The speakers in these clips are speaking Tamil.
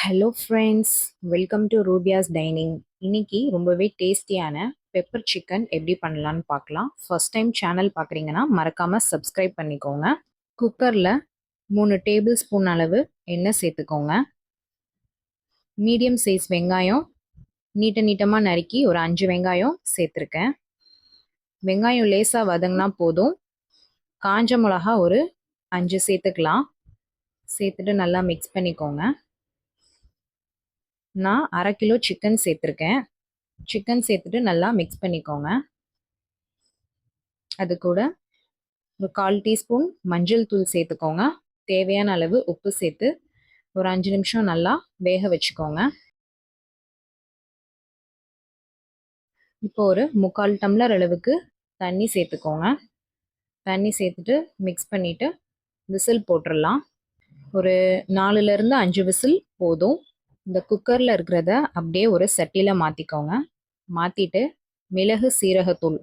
Hello friends, welcome to Rubiya's dining. இன்னைக்கு ரொம்பவே டேஸ்டியான பெப்பர் சிக்கன் எப்படி பண்ணலான்னு பார்க்கலாம். ஃபர்ஸ்ட் டைம் சேனல் பார்க்குறீங்கன்னா மறக்காமல் சப்ஸ்கிரைப் பண்ணிக்கோங்க. குக்கரில் 3 டேபிள் ஸ்பூன் அளவு எண்ணெய் சேர்த்துக்கோங்க. மீடியம் சைஸ் வெங்காயம் நீட்டமாக நறுக்கி ஒரு 5 வெங்காயம் சேர்த்துருக்கேன். வெங்காயம் லேசாக வதங்கினா போதும். காஞ்ச மிளகா ஒரு 5 சேர்த்துக்கலாம். சேர்த்துட்டு நல்லா மிக்ஸ் பண்ணிக்கோங்க. நான் 1/2 கிலோ சிக்கன் சேர்த்துருக்கேன். சிக்கன் சேர்த்துட்டு நல்லா மிக்ஸ் பண்ணிக்கோங்க. அது கூட ஒரு 1/4 டீஸ்பூன் மஞ்சள் தூள் சேர்த்துக்கோங்க. தேவையான அளவு உப்பு சேர்த்து ஒரு 5 நிமிஷம் நல்லா வேக வச்சுக்கோங்க. இப்போ ஒரு 3/4 டம்ளர் அளவுக்கு தண்ணி சேர்த்துக்கோங்க. தண்ணி சேர்த்துட்டு மிக்ஸ் பண்ணிவிட்டு விசில் போட்டுடலாம். ஒரு 4லேருந்து 5 விசில் போதும். இந்த குக்கரில் இருக்கிறத அப்படியே ஒரு சட்டியில் மாற்றிக்கோங்க. மாற்றிட்டு மிளகு சீரகத்தூள்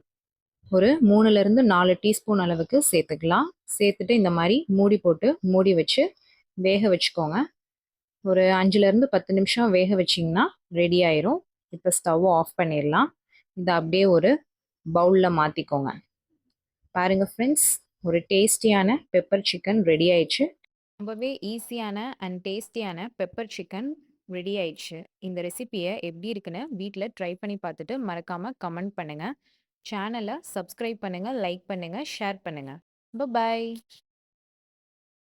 ஒரு 3லேருந்து 4 டீஸ்பூன் அளவுக்கு சேர்த்துக்கலாம். சேர்த்துட்டு இந்த மாதிரி மூடி போட்டு மூடி வச்சு வேக வச்சுக்கோங்க. ஒரு 5லேருந்து 10 நிமிஷம் வேக வச்சிங்கன்னா ரெடி ஆயிரும். இப்போ ஸ்டவ் ஆஃப் பண்ணிடலாம். இதை அப்படியே ஒரு பவுலில் மாற்றிக்கோங்க. பாருங்கள் ஃப்ரெண்ட்ஸ், ஒரு டேஸ்டியான பெப்பர் சிக்கன் ரெடி ஆயிடுச்சு. ரொம்பவே ஈஸியான அண்ட் டேஸ்டியான பெப்பர் சிக்கன் ரெடி ஆயிடுச்சு. இந்த ரெசிபியை எப்படி இருக்குன்னு வீட்டில் ட்ரை பண்ணி பார்த்துட்டு மறக்காமல் கமெண்ட் பண்ணுங்கள். சேனலை சப்ஸ்கிரைப் பண்ணுங்கள், லைக் பண்ணுங்கள், ஷேர் பண்ணுங்கள். பாய்.